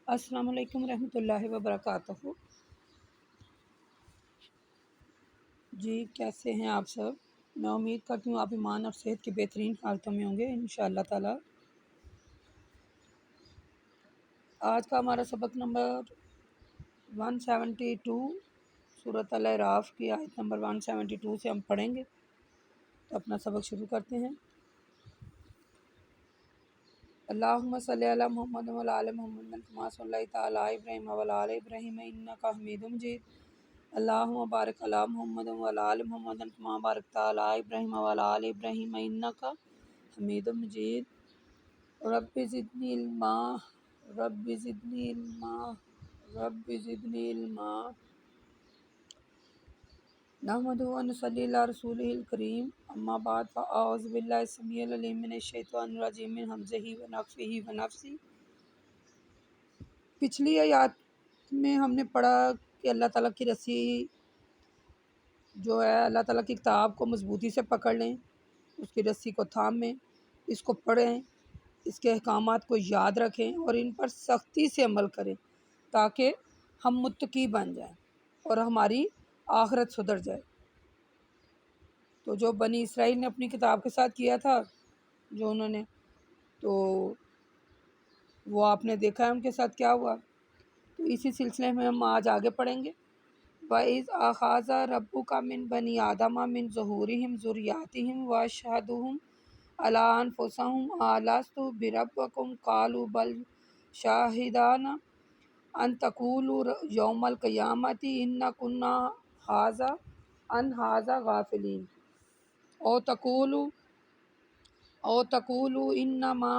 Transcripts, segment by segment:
السلام علیکم ورحمۃ اللہ وبرکاتہ۔ جی کیسے ہیں آپ سب؟ میں امید کرتی ہوں آپ ایمان اور صحت کی بہترین حالتوں میں ہوں گے انشاءاللہ تعالی۔ آج کا ہمارا سبق نمبر 172 سورۃ الاعراف کی آیت نمبر 172 سے ہم پڑھیں گے، تو اپنا سبق شروع کرتے ہیں۔ اللہم صلی علی محمد و علی آل محمد کما صلیت علی ابراہیم و علی آل ابراہیم انک حمید مجید۔ اللہم بارک علی محمد و علی آل محمد کما بارکت علی ابراہیم و علی آل ابراہیم انک حمید مجید۔ رب زدنی علما رب زدنی علما رب زدنی علما۔ نحمدہ و نصلی علی رسولہ الکریم، اما بعد فاعوذ باللہ السمیع العلیم من الشیطان الرجیم من ہمزہ ونفخہ ونفثہ۔ پچھلی آیات میں ہم نے پڑھا کہ اللہ تعالیٰ کی رسی جو ہے، اللہ تعالیٰ کی کتاب کو مضبوطی سے پکڑ لیں، اس کی رسی کو تھام لیں، اس کو پڑھیں، اس کے احکامات کو یاد رکھیں اور ان پر سختی سے عمل کریں تاکہ ہم متقی بن جائیں اور ہماری آخرت سدھر جائے۔ تو جو بنی اسرائیل نے اپنی کتاب کے ساتھ کیا تھا، جو انہوں نے، تو وہ آپ نے دیکھا ہے ان کے ساتھ کیا ہوا۔ تو اسی سلسلے میں ہم آج آگے پڑھیں گے۔ وَإِذْ أَخَذَ رَبُّكَ مِنْ بَنِي آدَمَ مِنْ ظُهُورِهِمْ ذُرِّيَّتَهُمْ وَأَشْهَدُهُمْ عَلَىٰ أَنفُسِهِمْ أَلَسْتُ بِرَبِّكُمْ قَالُوا بَلْ شَهِدْنَا أَن تَقُولُوا يَوْمَ الْقِيَامَةِ إِنَّا كُنَّا عَنْ هَٰذَا غَافِلِينَ أَوْ تَقُولُوا إِنَّمَا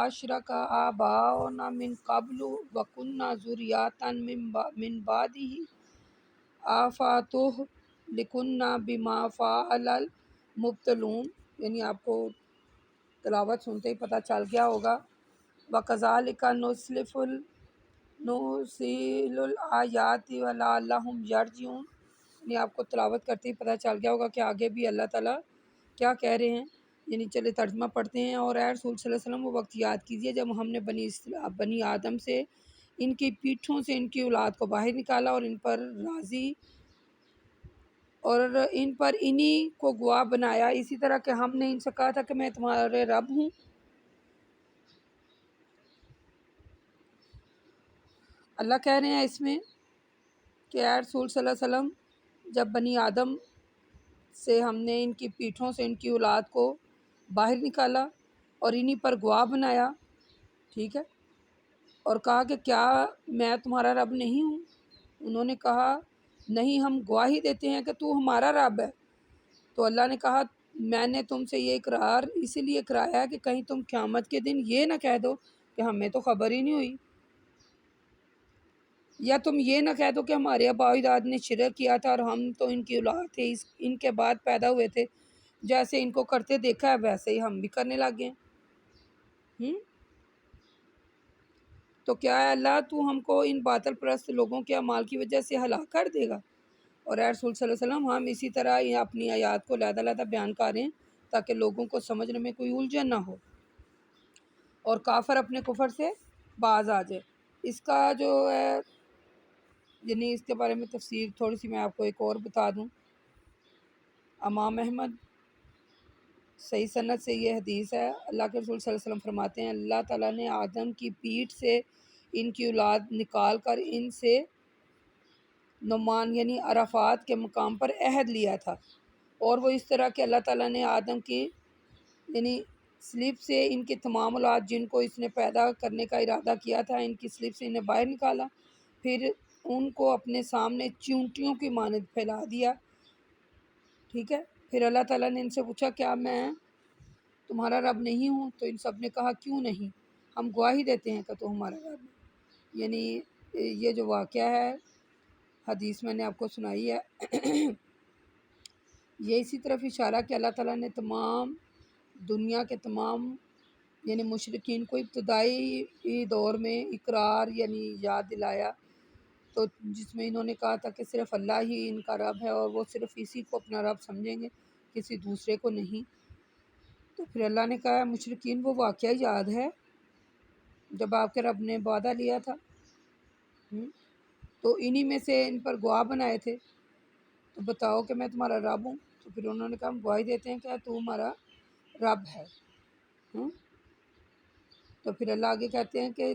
أَشْرَكَ آبَاؤُنَا مِنْ قَبْلُ وَكُنَّا ذُرِّيَّةً مِنْ بَعْدِهِ أَفَتُهْلِكُنَّا بِمَا فَعَلَ الْمُبْطِلُونَ۔ یعنی آپ کو تلاوت سنتے ہی پتہ چل گیا ہوگا۔ وَكَذَلِكَ نُفَصِّلُ الْآيَاتِ وَلَعَلَّهُمْ يَرْجِعُونَ۔ یعنی آپ کو تلاوت کرتے ہی پتہ چل گیا ہوگا کہ آگے بھی اللہ تعالیٰ کیا کہہ رہے ہیں۔ یعنی چلے ترجمہ پڑھتے ہیں۔ اور اے رسول صلی اللہ علیہ وسلم، وہ وقت یاد کیجیے جب ہم نے بنی آدم سے ان کی پیٹھوں سے ان کی اولاد کو باہر نکالا اور ان پر راضی اور ان پر انہی کو گواہ بنایا، اسی طرح کہ ہم نے ان سے کہا تھا کہ میں تمہارے رب ہوں۔ اللہ کہہ رہے ہیں اس میں کہ اے رسول صلی اللہ علیہ وسلم، جب بنی آدم سے ہم نے ان کی پیٹھوں سے ان کی اولاد کو باہر نکالا اور انہی پر گواہ بنایا، ٹھیک ہے، اور کہا کہ کیا میں تمہارا رب نہیں ہوں؟ انہوں نے کہا نہیں، ہم گواہی دیتے ہیں کہ تو ہمارا رب ہے۔ تو اللہ نے کہا میں نے تم سے یہ اقرار اسی لیے کرایا ہے کہ کہیں تم قیامت کے دن یہ نہ کہہ دو کہ ہمیں تو خبر ہی نہیں ہوئی، یا تم یہ نہ کہہ دو کہ ہمارے آباء و اجداد نے شرک کیا تھا اور ہم تو ان کی اولاد تھے، ان کے بعد پیدا ہوئے تھے، جیسے ان کو کرتے دیکھا ہے ویسے ہی ہم بھی کرنے لگ گئے ہیں۔ تو کیا ہے اللہ تو ہم کو ان باطل پرست لوگوں کے اعمال کی وجہ سے ہلاک کر دے گا؟ اور اے رسول صلی اللہ علیہ وسلم، ہم اسی طرح یہ اپنی آیات کو علیحدہ علیحدہ بیان کریں تاکہ لوگوں کو سمجھنے میں کوئی الجھن نہ ہو اور کافر اپنے کفر سے باز آ جائے۔ اس کا جو ہے، یعنی اس کے بارے میں تفسیر تھوڑی سی میں آپ کو ایک اور بتا دوں۔ امام احمد صحیح سند سے یہ حدیث ہے، اللہ کے رسول صلی اللہ علیہ وسلم فرماتے ہیں اللہ تعالیٰ نے آدم کی پیٹھ سے ان کی اولاد نکال کر ان سے نعمان یعنی عرفات کے مقام پر عہد لیا تھا، اور وہ اس طرح کہ اللہ تعالیٰ نے آدم کی یعنی سلیب سے ان کی تمام اولاد جن کو اس نے پیدا کرنے کا ارادہ کیا تھا، ان کی سلیب سے انہیں باہر نکالا، پھر ان کو اپنے سامنے چیونٹیوں کی مانند پھیلا دیا، ٹھیک ہے۔ پھر اللہ تعالیٰ نے ان سے پوچھا کیا میں تمہارا رب نہیں ہوں؟ تو ان سب نے کہا کیوں نہیں، ہم گواہی دیتے ہیں کہ تو ہمارا رب ہے۔ یعنی یہ جو واقعہ ہے، حدیث میں نے آپ کو سنائی ہے، یہ اسی طرف اشارہ کہ اللہ تعالیٰ نے تمام دنیا کے تمام یعنی مشرکین کو ابتدائی دور میں اقرار یعنی یاد دلایا، تو جس میں انہوں نے کہا تھا کہ صرف اللہ ہی ان کا رب ہے اور وہ صرف اسی کو اپنا رب سمجھیں گے، کسی دوسرے کو نہیں۔ تو پھر اللہ نے کہا مشرکین وہ واقعہ یاد ہے جب آپ کے رب نے وعدہ لیا تھا ہم، تو انہی میں سے ان پر گواہ بنائے تھے، تو بتاؤ کہ میں تمہارا رب ہوں، تو پھر انہوں نے کہا ہم گواہی دیتے ہیں کہ تو ہمارا رب ہے۔ ہم، تو پھر اللہ آگے کہتے ہیں کہ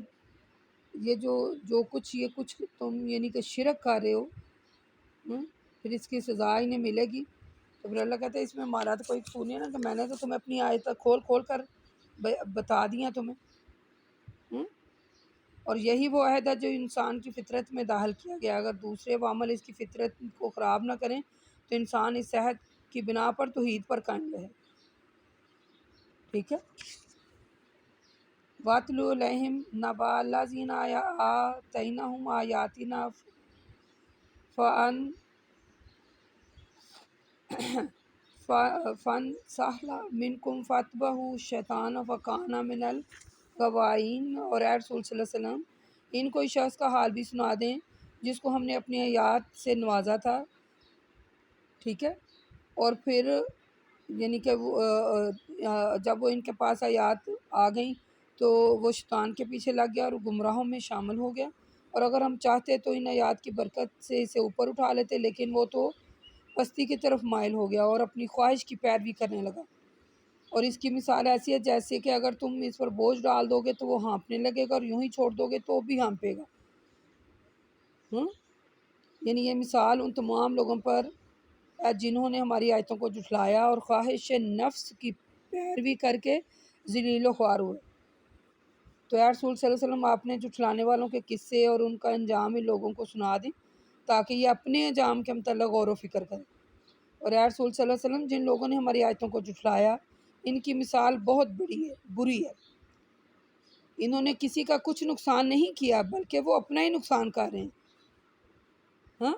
یہ جو کچھ یہ کچھ تم یعنی کہ شرک کر رہے ہو، پھر اس کی سزا انہیں ملے گی۔ تو پھر اللہ کہتے ہیں اس میں ہمارا تو کوئی قصور نہیں ہے نا، کہ میں نے تو تمہیں اپنی آیت کھول کھول کر بتا دیا تمہیں۔ ہم، اور یہی وہ عہد ہے جو انسان کی فطرت میں داخل کیا گیا، اگر دوسرے عوامل اس کی فطرت کو خراب نہ کریں تو انسان اس عہد کی بنا پر توحید پر قائم رہے۔ ٹھیک ہے۔ وَاتْلُ عَلَيْهِمْ نَبَأَ الَّذِينَ آتَيْنَاهُمْ آيَاتِنَا فَانْسَلَخَ مِنْهُمْ فَأَتْبَعَهُ الشَّيْطَانُ فَكَانَ مِنَ الْغَاوِينَ۔ اور اے رسول صلی اللہ علیہ وسلم ان کو اس شخص کا حال بھی سنا دیں جس کو ہم نے اپنی آیات سے نوازا تھا، ٹھیک ہے، اور پھر یعنی کہ جب وہ ان کے پاس آیات آ گئیں تو وہ شیطان کے پیچھے لگ گیا اور گمراہوں میں شامل ہو گیا، اور اگر ہم چاہتے تو ان آیات کی برکت سے اسے اوپر اٹھا لیتے، لیکن وہ تو پستی کی طرف مائل ہو گیا اور اپنی خواہش کی پیروی کرنے لگا۔ اور اس کی مثال ایسی ہے جیسے کہ اگر تم اس پر بوجھ ڈال دو گے تو وہ ہانپنے لگے گا، اور یوں ہی چھوڑ دو گے تو وہ بھی ہانپے گا۔ یعنی یہ مثال ان تمام لوگوں پر ہے جنہوں نے ہماری آیتوں کو جھٹلایا اور خواہش نفس کی پیروی کر کے ذلیل و خوار ہوئے۔ تو اے رسول صلی اللہ علیہ وسلم آپ نے جھٹلانے والوں کے قصے اور ان کا انجام ان لوگوں کو سنا دیں تاکہ یہ اپنے انجام کے متعلق غور و فکر کریں۔ اور اے رسول صلی اللہ علیہ وسلم جن لوگوں نے ہماری آیتوں کو جھٹلایا ان کی مثال بہت بری ہے۔ انہوں نے کسی کا کچھ نقصان نہیں کیا بلکہ وہ اپنا ہی نقصان کر رہے ہیں۔ ہاں،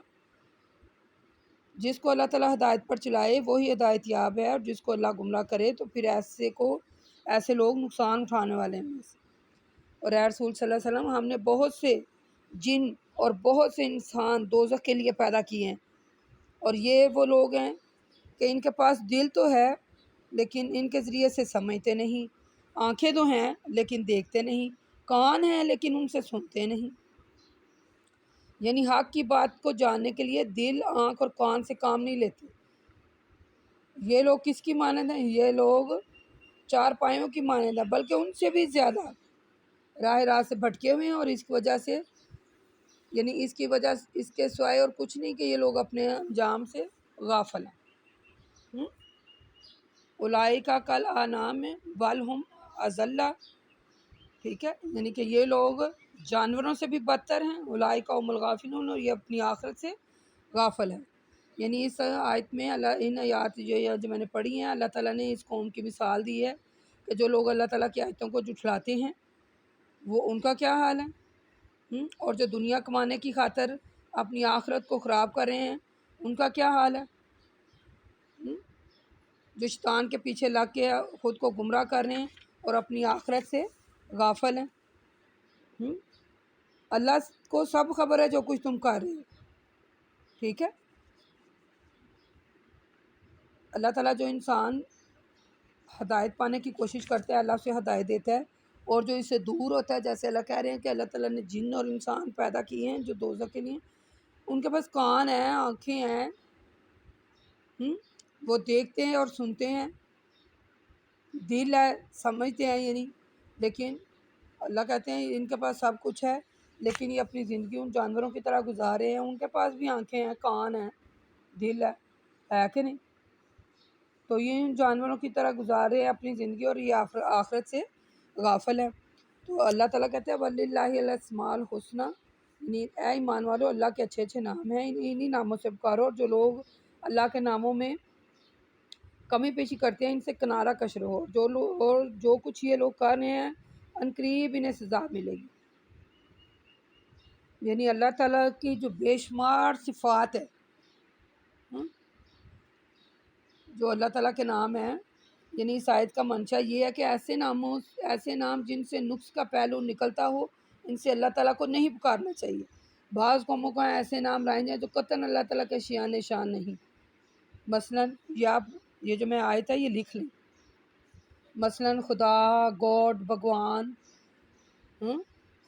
جس کو اللہ تعالیٰ ہدایت پر چلائے وہی ہدایت یاب ہے، اور جس کو اللہ گمراہ کرے تو پھر ایسے لوگ نقصان اٹھانے والے ہیں۔ اور اے رسول صلی اللہ علیہ وسلم ہم نے بہت سے جن اور بہت سے انسان دوزخ کے لیے پیدا کیے ہیں، اور یہ وہ لوگ ہیں کہ ان کے پاس دل تو ہے لیکن ان کے ذریعے سے سمجھتے نہیں، آنکھیں تو ہیں لیکن دیکھتے نہیں، کان ہیں لیکن ان سے سنتے نہیں۔ یعنی حق کی بات کو جاننے کے لیے دل، آنکھ اور کان سے کام نہیں لیتے۔ یہ لوگ کس کی مانند ہیں؟ یہ لوگ چار پایوں کی مانند ہیں، بلکہ ان سے بھی زیادہ راہ سے بھٹکے ہوئے ہیں، اور اس کی وجہ سے یعنی اس کے سوائے اور کچھ نہیں کہ یہ لوگ اپنے انجام سے غافل ہیں۔ اولئک کالانعام بل ہم اضل۔ ٹھیک ہے، یعنی کہ یہ لوگ جانوروں سے بھی بدتر ہیں، اولئک هم الغافلون، اور یہ اپنی آخرت سے غافل ہیں۔ یعنی اس آیت میں ان آیات جو میں نے پڑھی ہیں، اللہ تعالیٰ نے اس قوم کی مثال دی ہے کہ جو لوگ اللہ تعالیٰ کی آیتوں کو جھٹلاتے ہیں وہ ان کا کیا حال ہے، اور جو دنیا کمانے کی خاطر اپنی آخرت کو خراب کر رہے ہیں ان کا کیا حال ہے، جو شیطان کے پیچھے لگ کے خود کو گمراہ کر رہے ہیں اور اپنی آخرت سے غافل ہیں۔ اللہ کو سب خبر ہے جو کچھ تم کر رہے ہو، ٹھیک ہے۔ اللہ تعالیٰ جو انسان ہدایت پانے کی کوشش کرتا ہے اللہ اسے ہدایت دیتا ہے، اور جو اس سے دور ہوتا ہے، جیسے اللہ کہہ رہے ہیں کہ اللہ تعالیٰ نے جن اور انسان پیدا کیے ہیں جو دوزخ کے لیے، ان کے پاس کان ہیں، آنکھیں ہیں، وہ دیکھتے ہیں اور سنتے ہیں، دل ہے، سمجھتے ہیں، یعنی لیکن اللہ کہتے ہیں ان کے پاس سب کچھ ہے لیکن یہ اپنی زندگی ان جانوروں کی طرح گزارے ہیں۔ ان کے پاس بھی آنکھیں ہیں، کان ہیں، دل ہے کہ نہیں؟ تو یہ ان جانوروں کی طرح گزارے ہیں اپنی زندگی اور یہ آخرت سے غافل ہے۔ تو اللہ تعالیٰ کہتے ہیں وَلِلَّهِ الْأَسْمَاءُ الْحُسْنَىٰ، یعنی اے ایمان والو اللہ کے اچھے اچھے نام ہیں، انہی ناموں سے پکارو، اور جو لوگ اللہ کے ناموں میں کمی پیشی کرتے ہیں ان سے کنارہ کش رہو، اور جو کچھ یہ لوگ کر رہے ہیں عنقریب انہیں سزا ملے گی۔ یعنی اللہ تعالیٰ کی جو بے شمار صفات ہے، جو اللہ تعالیٰ کے نام ہیں، یعنی اس آیت کا منشا یہ ہے کہ ایسے نام جن سے نقص کا پہلو نکلتا ہو ان سے اللہ تعالیٰ کو نہیں پکارنا چاہیے۔ بعض قوموں کو ایسے نام لائے ہیں جو قطعاً اللہ تعالیٰ کے شان نہیں، مثلاً یہ جو میں آیت ہے یہ لکھ لیں، مثلاً خدا، گاڈ، بھگوان۔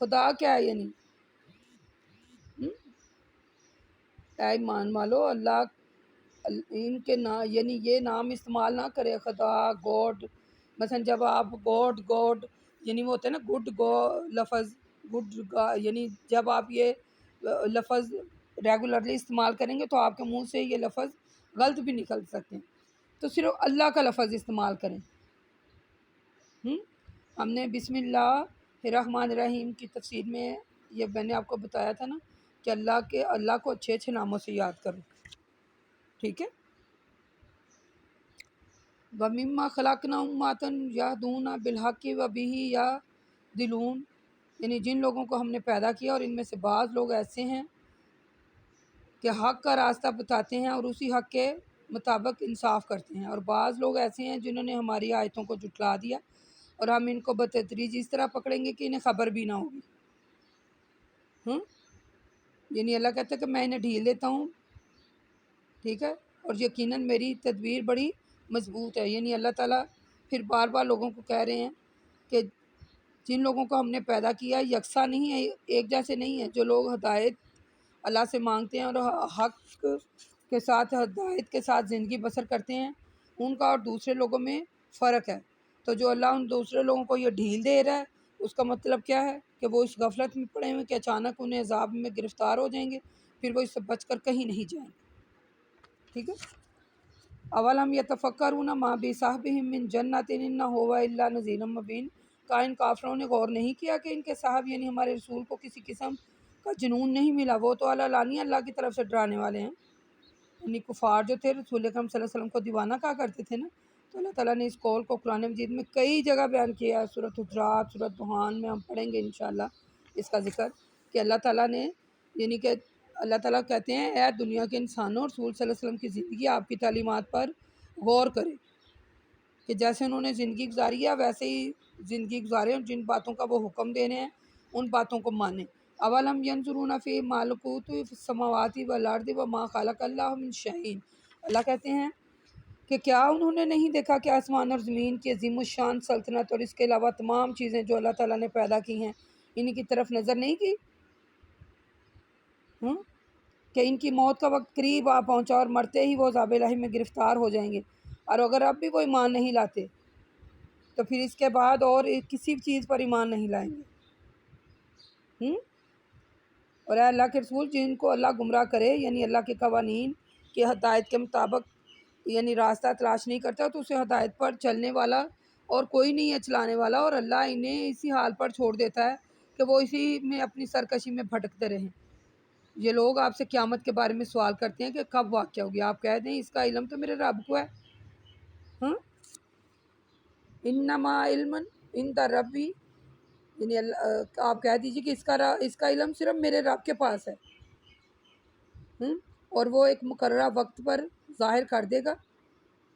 خدا کیا ہے؟ یعنی اے ایمان والو اللہ ان کے یعنی یہ نام استعمال نہ کرے، خدا، گوڈ۔ مثلا جب آپ گوڈ یعنی وہ ہوتا ہے نا گڈ گو لفظ، گڈ یعنی جب آپ یہ لفظ ریگولرلی استعمال کریں گے تو آپ کے منہ سے یہ لفظ غلط بھی نکل سکتے ہیں، تو صرف اللہ کا لفظ استعمال کریں۔ ہم نے بسم اللہ الرحمن الرحیم کی تفسیر میں یہ میں نے آپ کو بتایا تھا نا کہ اللہ کو اچھے اچھے ناموں سے یاد کرو، ٹھیک ہے۔ وَمِمَّا خَلَقْنَا أُمَّةً يَهْدُونَ بِالْحَقِّ وَبِهِ يَعْدِلُونَ، یعنی جن لوگوں کو ہم نے پیدا کیا اور ان میں سے بعض لوگ ایسے ہیں کہ حق کا راستہ بتاتے ہیں اور اسی حق کے مطابق انصاف کرتے ہیں، اور بعض لوگ ایسے ہیں جنہوں نے ہماری آیتوں کو جھٹلا دیا اور ہم ان کو بتدریج اس طرح پکڑیں گے کہ انہیں خبر بھی نہ ہوگی۔ یعنی اللہ کہتا ہے کہ میں انہیں ڈھیل دیتا ہوں، ٹھیک ہے، اور یقیناً میری تدبیر بڑی مضبوط ہے۔ یعنی اللہ تعالیٰ پھر بار بار لوگوں کو کہہ رہے ہیں کہ جن لوگوں کو ہم نے پیدا کیا یکساں نہیں ہے، ایک جیسے نہیں ہے، جو لوگ ہدایت اللہ سے مانگتے ہیں اور حق کے ساتھ ہدایت کے ساتھ زندگی بسر کرتے ہیں، ان کا اور دوسرے لوگوں میں فرق ہے۔ تو جو اللہ ان دوسرے لوگوں کو یہ ڈھیل دے رہا ہے، اس کا مطلب کیا ہے کہ وہ اس غفلت میں پڑے ہوئے کہ اچانک انہیں عذاب میں گرفتار ہو جائیں گے، پھر وہ اس سے بچ کر کہیں نہیں جائیں گے، ٹھیک ہے۔ اولم یتفکرون ما بصاحبہم من جنۃ ان ھو الا نذیر مبین، کا ان کافروں نے غور نہیں کیا کہ ان کے صاحب یعنی ہمارے رسول کو کسی قسم کا جنون نہیں ملا، وہ تو اعلیٰ اللہ کی طرف سے ڈرانے والے ہیں۔ یعنی کفار جو تھے رسول اکرم صلی اللہ علیہ وسلم کو دیوانہ کہا کرتے تھے نا، تو اللہ تعالیٰ نے اس قول کو قرآن مجید میں کئی جگہ بیان کیا ہے۔ سورۃ حجرات، سورۃ دخان میں ہم پڑھیں گے انشاءاللہ اس کا ذکر، کہ اللہ تعالیٰ نے یعنی کہ اللہ تعالیٰ کہتے ہیں اے دنیا کے انسانوں، رسول صلی اللہ علیہ وسلم کی زندگی آپ کی تعلیمات پر غور کریں کہ جیسے انہوں نے زندگی گزاری ہے ویسے ہی زندگی گزاریں، اور جن باتوں کا وہ حکم دے رہے ہیں ان باتوں کو مانیں۔ اولم ینظرون فی ملکوت السماوات والارض وما خلق اللہ من شیء، اللہ کہتے ہیں کہ کیا انہوں نے نہیں دیکھا کہ آسمان اور زمین کی عظیم الشان سلطنت اور اس کے علاوہ تمام چیزیں جو اللہ تعالیٰ نے پیدا کی ہیں انہی کی طرف نظر نہیں کی، کہ ان کی موت کا وقت قریب آ پہنچا اور مرتے ہی وہ عذاب الہی میں گرفتار ہو جائیں گے، اور اگر اب بھی وہ ایمان نہیں لاتے تو پھر اس کے بعد اور کسی چیز پر ایمان نہیں لائیں گے۔ اور اے اللہ کے رسول، جن کو اللہ گمراہ کرے یعنی اللہ کے قوانین کی ہدایت کے مطابق یعنی راستہ تلاش نہیں کرتا تو اسے ہدایت پر چلنے والا اور کوئی نہیں ہے چلانے والا، اور اللہ انہیں اسی حال پر چھوڑ دیتا ہے کہ وہ اسی میں اپنی سرکشی میں بھٹکتے رہیں۔ یہ لوگ آپ سے قیامت کے بارے میں سوال کرتے ہیں کہ کب واقع ہوگی، آپ کہہ دیں اس کا علم تو میرے رب کو ہے۔ انما علم عند ربی، یعنی آپ کہہ دیجیے کہ اس کا علم صرف میرے رب کے پاس ہے، اور وہ ایک مقررہ وقت پر ظاہر کر دے گا۔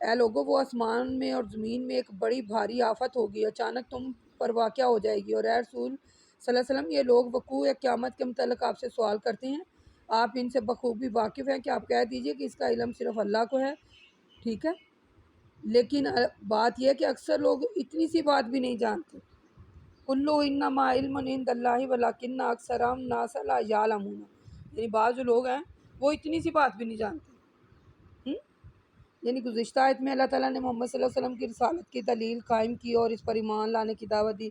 اے لوگو، وہ آسمان میں اور زمین میں ایک بڑی بھاری آفت ہوگی، اچانک تم پر واقع ہو جائے گی۔ اور اے رسول صلی اللہ علیہ وسلم، یہ لوگ وقوع قیامت کے متعلق آپ سے سوال کرتے ہیں، آپ ان سے بخوبی واقف ہیں کہ آپ کہہ دیجئے کہ اس کا علم صرف اللہ کو ہے، ٹھیک ہے۔ لیکن بات یہ ہے کہ اکثر لوگ اتنی سی بات بھی نہیں جانتے۔ کلو انما علم عند اللہ ولکن اکثر الناس لا یعلمون، یعنی بعض جو لوگ ہیں وہ اتنی سی بات بھی نہیں جانتے۔ یعنی گزشتہ آیت میں اللہ تعالیٰ نے محمد صلی اللہ علیہ وسلم کی رسالت کی دلیل قائم کی اور اس پر ایمان لانے کی دعوت دی،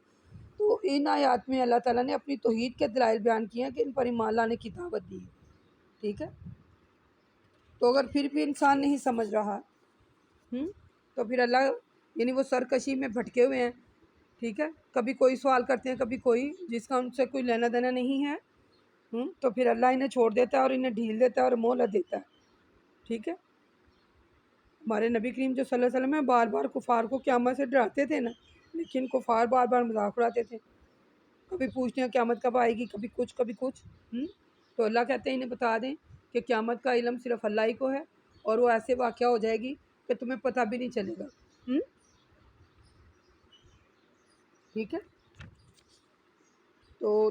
تو ان آیات میں اللہ تعالیٰ نے اپنی توحید کے دلائل بیان کیے ہیں کہ ان پر ایمان لانے کی دعوت دی ہے، ٹھیک ہے۔ تو اگر پھر بھی انسان نہیں سمجھ رہا تو پھر اللہ یعنی وہ سرکشی میں بھٹکے ہوئے ہیں، ٹھیک ہے، کبھی کوئی سوال کرتے ہیں کبھی کوئی، جس کا ان سے کوئی لینا دینا نہیں ہے، تو پھر اللہ انہیں چھوڑ دیتا ہے اور انہیں ڈھیل دیتا ہے اور مہلت دیتا ہے، ٹھیک ہے۔ ہمارے نبی کریم جو صلی اللہ علیہ وسلم ہیں بار بار کفار کو قیامت سے ڈراتے تھے نا، لیکن کفار بار بار مذاق اڑاتے تھے، کبھی پوچھتے ہیں قیامت کب آئے گی، کبھی کچھ کبھی کچھ۔ تو اللہ کہتے ہیں انہیں بتا دیں کہ قیامت کا علم صرف اللہ ہی کو ہے، اور وہ ایسے واقعہ ہو جائے گی کہ تمہیں پتہ بھی نہیں چلے گا، ٹھیک ہے۔ تو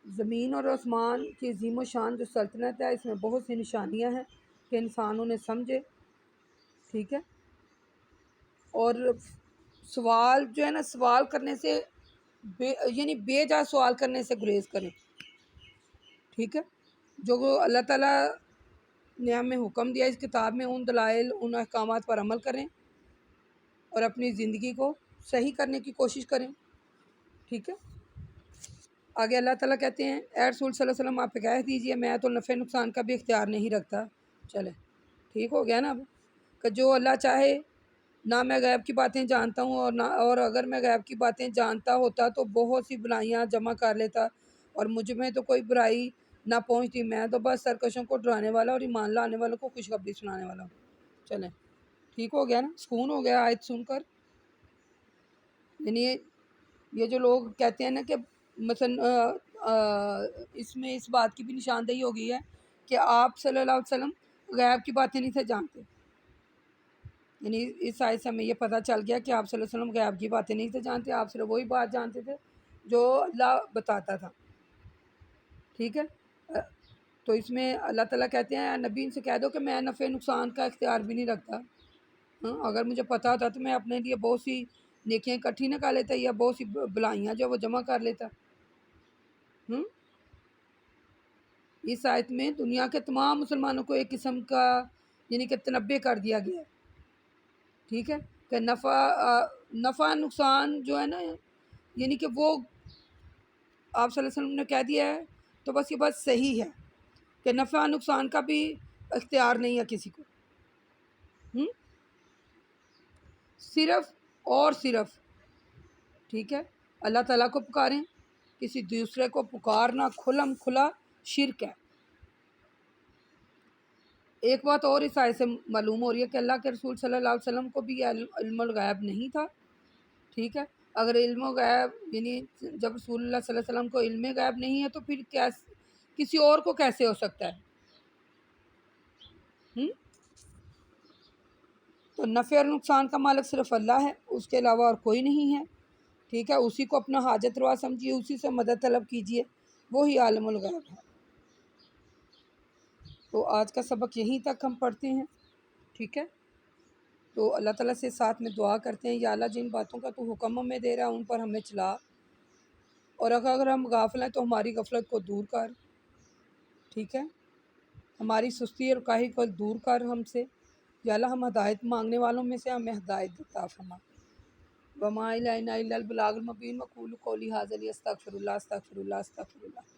زمین اور آسمان کی عظیم و شان جو سلطنت ہے، اس میں بہت سی نشانیاں ہیں کہ انسان انہیں سمجھے، ٹھیک ہے۔ اور سوال جو ہے نا، سوال کرنے سے یعنی بے جا سوال کرنے سے گریز کریں، ٹھیک ہے۔ جو اللہ تعالیٰ نے ہمیں حکم دیا اس کتاب میں، ان دلائل ان احکامات پر عمل کریں اور اپنی زندگی کو صحیح کرنے کی کوشش کریں، ٹھیک ہے۔ آگے اللہ تعالیٰ کہتے ہیں اے رسول صلی اللہ علیہ وسلم آپ کہہ دیجیے میں تو نفع نقصان کا بھی اختیار نہیں رکھتا۔ چلے ٹھیک ہو گیا نا اب، کہ جو اللہ چاہے، نہ میں غیب کی باتیں جانتا ہوں اور اگر میں غیب کی باتیں جانتا ہوتا تو بہت سی بلائیاں جمع کر لیتا اور مجھ میں تو کوئی برائی نہ پہنچتی، میں تو بس سرکشوں کو ڈرانے والا اور ایمان لانے والوں کو خوشخبری سنانے والا ہوں۔ چلیں ٹھیک ہو گیا نا، سکون ہو گیا آیت سن کر۔ یعنی یہ جو لوگ کہتے ہیں نا کہ مثلا اس میں اس بات کی بھی نشاندہی ہو گئی ہے کہ آپ صلی اللہ علیہ وسلم غیب کی باتیں نہیں تھے جانتے، یعنی اس آیت سے ہمیں یہ پتہ چل گیا کہ آپ صلی اللہ علیہ وسلم غیب کی باتیں نہیں تھے جانتے، آپ صرف وہی بات جانتے تھے جو اللہ بتاتا تھا، ٹھیک ہے۔ تو اس میں اللہ تعالیٰ کہتے ہیں نبی ان سے کہہ دو کہ میں نفع نقصان کا اختیار بھی نہیں رکھتا، اگر مجھے پتہ ہوتا تو میں اپنے لیے بہت سی نیکیاں اکٹھی نہ کر لیتا یا بہت سی بلائیاں جو وہ جمع کر لیتا۔ اس آیت میں دنیا کے تمام مسلمانوں کو ایک قسم کا یعنی کہ تنبیہ کر دیا گیا ہے، ٹھیک ہے، کہ نفع نقصان جو ہے نا، یعنی کہ وہ آپ صلی اللہ علیہ وسلم نے کہہ دیا ہے تو بس یہ بات صحیح ہے کہ نفع نقصان کا بھی اختیار نہیں ہے کسی کو، صرف اور صرف، ٹھیک ہے، اللہ تعالیٰ کو پکاریں، کسی دوسرے کو پکارنا کھلم کھلا شرک ہے۔ ایک بات اور اس آیت سے معلوم ہو رہی ہے کہ اللہ کے رسول صلی اللہ علیہ وسلم کو بھی علم الغیب نہیں تھا، ٹھیک ہے۔ اگر علم غیب یعنی جب رسول اللہ صلی اللہ علیہ وسلم کو علم غیب نہیں ہے تو پھر کسی اور کو کیسے ہو سکتا ہے؟ تو نفع اور نقصان کا مالک صرف اللہ ہے، اس کے علاوہ اور کوئی نہیں ہے، ٹھیک ہے، اسی کو اپنا حاجت روا سمجھیے، اسی سے مدد طلب کیجیے، وہی عالم الغیب ہے۔ تو آج کا سبق یہیں تک ہم پڑھتے ہیں، ٹھیک ہے۔ تو اللہ تعالیٰ سے ساتھ میں دعا کرتے ہیں یا اللہ جن باتوں کا تو حکم ہمیں دے رہا ہے ان پر ہمیں چلا، اور اگر ہم غافل ہیں تو ہماری غفلت کو دور کر، ٹھیک ہے، ہماری سستی اور کاہلی کو دور کر ہم سے، یا اللہ ہم ہدایت مانگنے والوں میں سے ہمیں ہدایت عطا فرما۔ وما الینا الا البلاغ المبین، وقولوا قولی ھذا استغفر اللہ استغفر اللہ استغفر اللہ۔